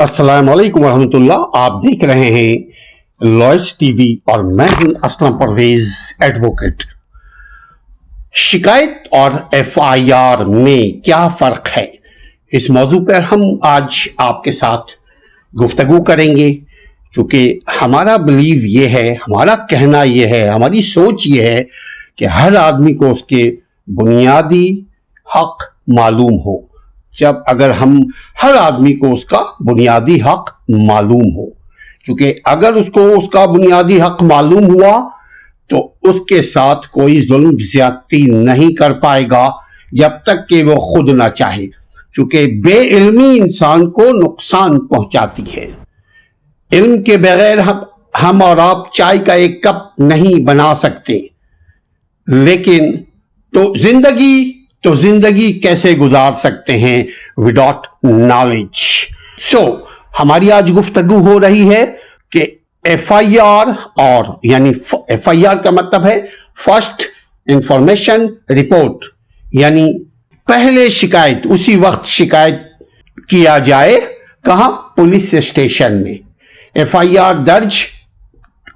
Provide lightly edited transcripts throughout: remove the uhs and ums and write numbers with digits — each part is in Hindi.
अस्सलाम वालेकुम रहमतुल्लाह। आप देख रहे हैं लॉयर्स टीवी और मैं हूं असलम परवेज एडवोकेट। शिकायत और एफआईआर में क्या फर्क है, इस मौजू पर हम आज आपके साथ गुफ्तगू करेंगे। क्योंकि हमारा बिलीव ये है, हमारा कहना ये है, हमारी सोच ये है कि हर आदमी को उसके बुनियादी हक मालूम हो। जब अगर हम हर आदमी को उसका बुनियादी हक मालूम हो, क्योंकि अगर उसको उसका बुनियादी हक मालूम हुआ तो उसके साथ कोई जुल्म ज्यादती नहीं कर पाएगा जब तक कि वो खुद ना चाहे। क्योंकि बेइल्मी इंसान को नुकसान पहुंचाती है। इल्म के बगैर हम और आप चाय का एक कप नहीं बना सकते, लेकिन तो जिंदगी कैसे गुजार सकते हैं विदाउट नॉलेज। सो हमारी आज गुफ्तगू हो रही है कि एफआईआर, और यानी एफआईआर का मतलब है फर्स्ट इंफॉर्मेशन रिपोर्ट, यानी पहले शिकायत उसी वक्त शिकायत किया जाए। कहां? पुलिस स्टेशन में। एफआईआर दर्ज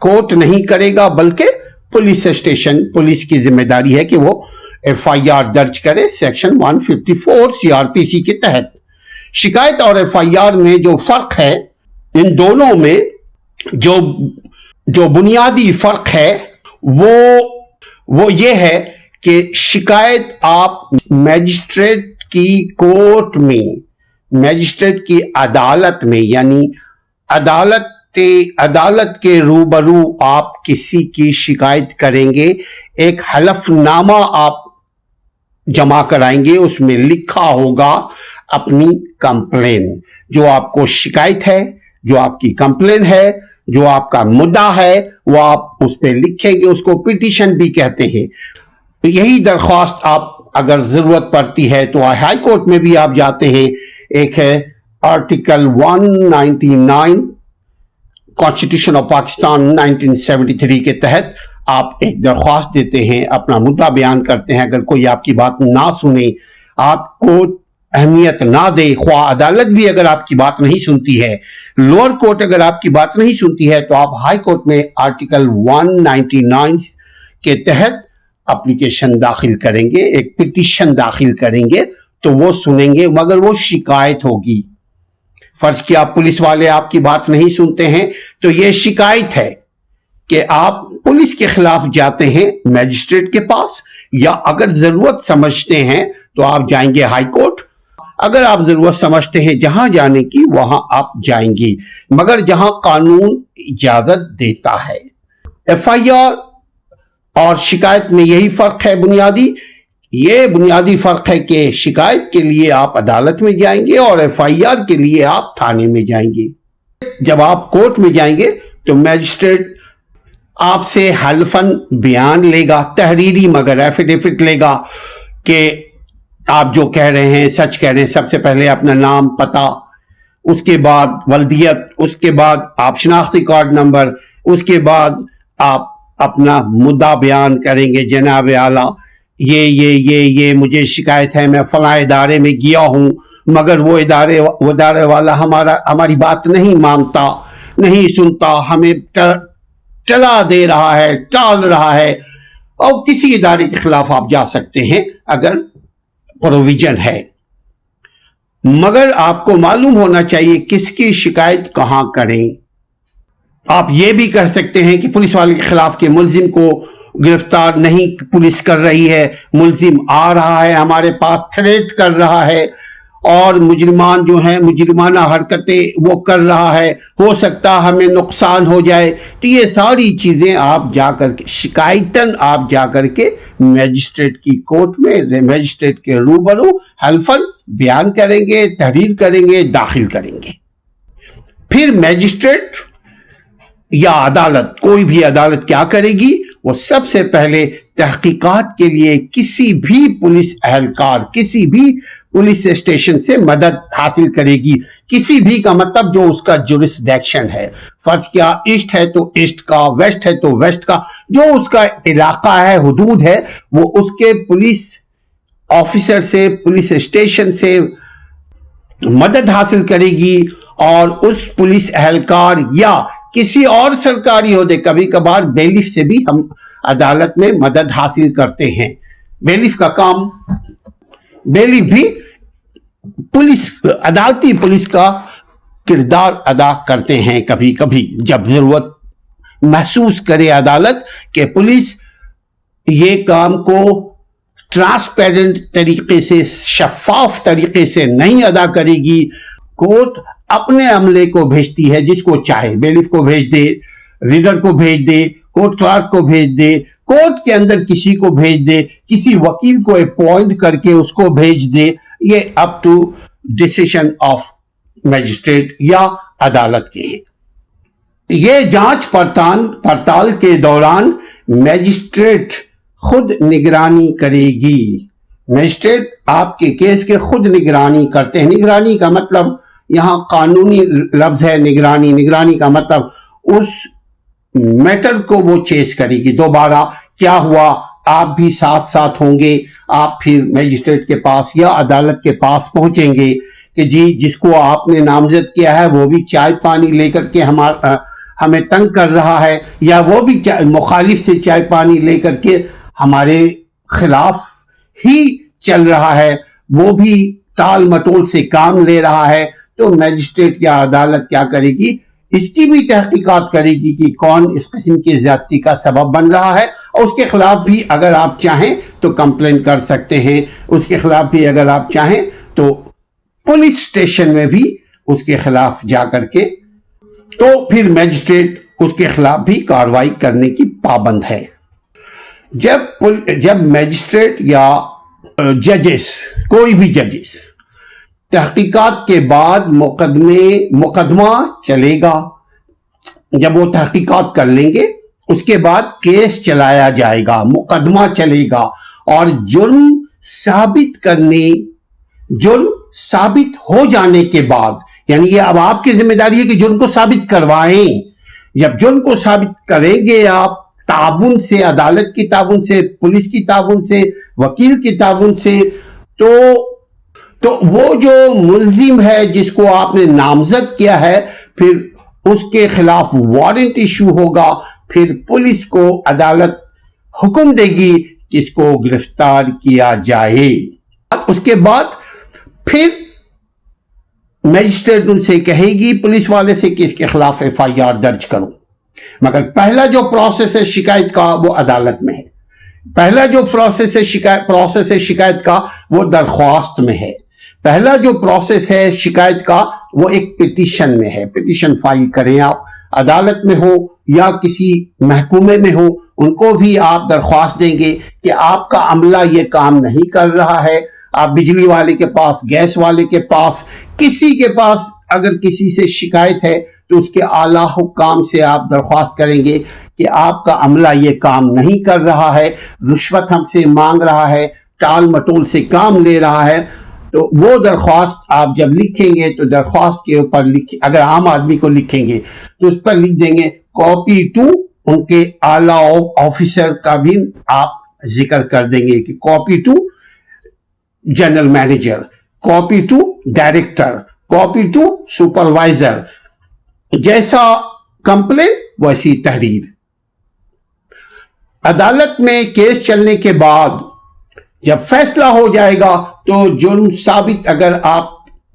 कोर्ट नहीं करेगा, बल्कि पुलिस स्टेशन, पुलिस की जिम्मेदारी है कि वो एफआईआर दर्ज करे सेक्शन 154 सीआरपीसी के तहत। शिकायत और एफआईआर में जो फर्क है, इन दोनों में जो बुनियादी फर्क है वो ये है कि शिकायत आप मैजिस्ट्रेट की कोर्ट में, मैजिस्ट्रेट की अदालत में, यानी अदालत के रूबरू आप किसी की शिकायत करेंगे। एक हलफनामा आप जमा कराएंगे, उसमें लिखा होगा अपनी कंप्लेन, जो आपको शिकायत है, जो आपकी कंप्लेन है, जो आपका मुद्दा है, वो आप उस पर लिखेंगे। उसको पिटीशन भी कहते हैं। तो यही दरख्वास्त आप अगर जरूरत पड़ती है तो हाई कोर्ट में भी आप जाते हैं। एक है आर्टिकल 199 कॉन्स्टिट्यूशन ऑफ पाकिस्तान 1973 के तहत आप एक दरख्वास्त देते हैं, अपना मुद्दा बयान करते हैं। अगर कोई आपकी बात ना सुने, आपको अहमियत ना दे, ख्वाह अदालत भी अगर आपकी बात नहीं सुनती है, लोअर कोर्ट अगर आपकी बात नहीं सुनती है, तो आप हाई कोर्ट में आर्टिकल 199 के तहत एप्लीकेशन दाखिल करेंगे, एक पिटीशन दाखिल करेंगे, तो वो सुनेंगे, मगर वो शिकायत होगी। फर्ज किया पुलिस वाले आपकी बात नहीं सुनते हैं, तो ये शिकायत है कि आप पुलिस के खिलाफ जाते हैं मैजिस्ट्रेट के पास, या अगर जरूरत समझते हैं तो आप जाएंगे हाई कोर्ट। अगर आप जरूरत समझते हैं जहां जाने की, वहां आप जाएंगे, मगर जहां कानून इजाजत देता है। एफआईआर और शिकायत में यही फर्क है बुनियादी। ये बुनियादी फर्क है कि शिकायत के लिए आप अदालत में जाएंगे और एफआईआर के लिए आप थाने में जाएंगे। जब आप कोर्ट में जाएंगे तो मैजिस्ट्रेट आपसे हल्फन बयान लेगा, तहरीरी मगर एफिडेविट लेगा कि आप जो कह रहे हैं सच कह रहे हैं। सबसे पहले अपना नाम, पता, उसके बाद वल्दियत, उसके बाद आप शनाख्ती कार्ड नंबर, उसके बाद आप अपना मुद्दा बयान करेंगे। जनाब आला, ये मुझे शिकायत है, मैं फलां इदारे में गया हूं, मगर वो इदारे वाला हमारी बात नहीं मानता, नहीं सुनता, हमें टला दे रहा है, टाल रहा है। और किसी इदारे के खिलाफ आप जा सकते हैं अगर प्रोविजन है, मगर आपको मालूम होना चाहिए किसकी शिकायत कहां करें। आप ये भी कह सकते हैं कि पुलिस वाले के खिलाफ के मुलजिम को गिरफ्तार नहीं पुलिस कर रही है, मुलजिम आ रहा है हमारे पास, थ्रेट कर रहा है और मुजरिमान जो है मुजरिमाना हरकतें वो कर रहा है, हो सकता हमें नुकसान हो जाए। तो ये सारी चीजें आप जाकर के शिकायतन आप जाकर के मैजिस्ट्रेट की कोर्ट में, मैजिस्ट्रेट के रूबरू हल्फन बयान करेंगे, तहरीर करेंगे, दाखिल करेंगे। फिर मैजिस्ट्रेट या अदालत, कोई भी अदालत क्या करेगी, वो सबसे पहले तहकीकात के लिए किसी भी पुलिस एहलकार, किसी भी पुलिस स्टेशन से मदद हासिल करेगी। किसी भी का मतलब जो उसका जुरिस्डिक्शन है। फर्ज किया ईस्ट है तो ईस्ट का, वेस्ट है तो वेस्ट का, जो उसका इलाका है, हुदूद है, वो उसके पुलिस ऑफिसर से, पुलिस स्टेशन से मदद हासिल करेगी और उस पुलिस एहलकार या किसी और सरकारी होदे, कभी कभार बेलिफ से भी हम अदालत में मदद हासिल करते हैं। बेलिफ का काम, बेलिफ भी पुलिस, अदालती पुलिस का किरदार अदा करते हैं कभी कभी, जब जरूरत महसूस करे अदालत के पुलिस ये काम को ट्रांसपेरेंट तरीके से, शफाफ तरीके से नहीं अदा करेगी। कोर्ट अपने अमले को भेजती है जिसको चाहे, बेलिफ को भेज दे, रीडर को भेज दे, कोर्ट क्लर्क को भेज दे, कोर्ट के अंदर किसी को भेज दे, किसी वकील को अपॉइंट करके उसको भेज दे। ये up to decision of magistrate या अदालत के हैं। ये जांच पड़ताल के दौरान मजिस्ट्रेट खुद निगरानी करेगी। मजिस्ट्रेट आपके केस के खुद निगरानी करते हैं। निगरानी का मतलब यहां कानूनी लफ्ज है निगरानी। निगरानी का मतलब उस मैटर को वो चेस करेगी। दोबारा क्या हुआ, आप भी साथ साथ होंगे। आप फिर मजिस्ट्रेट के पास या अदालत के पास पहुंचेंगे कि जी जिसको आपने नामजद किया है वो भी चाय पानी लेकर के हमें तंग कर रहा है, या वो भी मुखालिफ से चाय पानी लेकर के हमारे खिलाफ ही चल रहा है, वो भी टाल मटोल से काम ले रहा है। तो मजिस्ट्रेट या अदालत क्या करेगी, इसकी भी तहकीकात करेगी कि कौन इस किस्म की ज्यादती का सबब बन रहा है, और उसके खिलाफ भी अगर आप चाहें तो कंप्लेन कर सकते हैं। उसके खिलाफ भी अगर आप चाहें तो पुलिस स्टेशन में भी उसके खिलाफ जाकर के, तो फिर मजिस्ट्रेट उसके खिलाफ भी कार्रवाई करने की पाबंद है। जब मजिस्ट्रेट या जजेस, कोई भी जजेस, तहकीकात के बाद मुकदमा चलेगा। जब वो तहकीकात कर लेंगे उसके बाद केस चलाया जाएगा, मुकदमा चलेगा, और जुर्म साबित हो जाने के बाद, यानी ये अब आपकी जिम्मेदारी है कि जुर्म को साबित करवाएं। जब जुर्म को साबित करेंगे आप ताबुन से, अदालत की ताबुन से, पुलिस की ताबुन से, वकील की ताबुन से, तो वो जो मुल्जिम है जिसको आपने नामजद किया है, फिर उसके खिलाफ वारंट इशू होगा। फिर पुलिस को अदालत हुक्म देगी कि इसको गिरफ्तार किया जाए। उसके बाद फिर मजिस्ट्रेट उनसे कहेगी, पुलिस वाले से, कि इसके खिलाफ FIR दर्ज करो। मगर पहला जो प्रोसेस है शिकायत का वो अदालत में है। पहला जो प्रोसेस है शिकायत का वो दरख्वास्त में है। पहला जो प्रोसेस है शिकायत का वो एक पिटीशन में है। पिटीशन फाइल करें आप, अदालत में हो या किसी महकूमे में हो, उनको भी आप दरख्वास्त देंगे कि आपका अमला ये काम नहीं कर रहा है। आप बिजली वाले के पास, गैस वाले के पास, किसी के पास अगर किसी से शिकायत है तो उसके आला हुक्काम से आप दरख्वास्त करेंगे कि आपका अमला ये काम नहीं कर रहा है, रुश्वत हमसे मांग रहा है, टाल मटोल से काम ले रहा है। तो वो दरख्वास्त आप जब लिखेंगे तो दरख्वास्त के ऊपर अगर आम आदमी को लिखेंगे तो उस पर लिख देंगे कॉपी टू उनके आला ऑफिसर का भी आप जिक्र कर देंगे कि copy to general manager, copy to director, copy to supervisor. जैसा कंप्लेन वैसी तहरीर। अदालत में केस चलने के बाद जब फैसला हो जाएगा तो जुर्म साबित अगर आप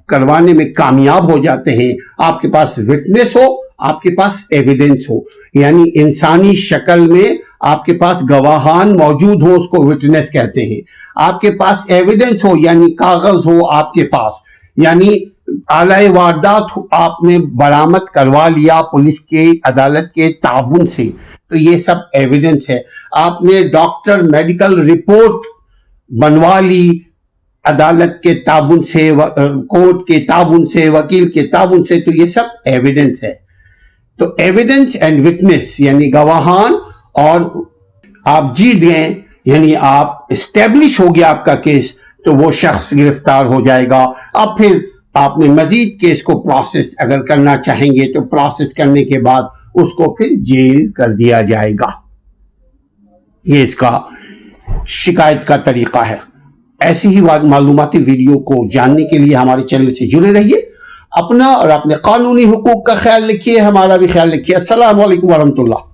करवाने में कामयाब हो जाते हैं, आपके पास विटनेस हो, आपके पास एविडेंस हो, यानी इंसानी शक्ल में आपके पास गवाहान मौजूद हो, उसको विटनेस कहते हैं। आपके पास एविडेंस हो यानी कागज हो आपके पास, यानी आलाए वारदात आपने बरामद करवा लिया पुलिस के, अदालत के ताउन से, तो ये सब एविडेंस है। आपने डॉक्टर मेडिकल रिपोर्ट बनवा ली अदालत के ताउन से, कोर्ट के ताउन से, वकील के ताउन से, तो ये सब एविडेंस है। तो एविडेंस एंड विटनेस यानी गवाहान, और आप जीत गए यानी आप एस्टेब्लिश हो गया आपका केस, तो वो शख्स गिरफ्तार हो जाएगा। अब फिर आपने मजीद केस को प्रोसेस अगर करना चाहेंगे तो प्रोसेस करने के बाद उसको फिर जेल कर दिया जाएगा। ये इसका शिकायत का तरीका है। ऐसी ही मालूमाती वीडियो को जानने के लिए हमारे चैनल से जुड़े रहिए अपना और अपने कानूनी हुकूक का ख्याल रखिए, हमारा भी ख्याल रखिए। अस्सलाम वालेकुम वरहमतुल्लाह।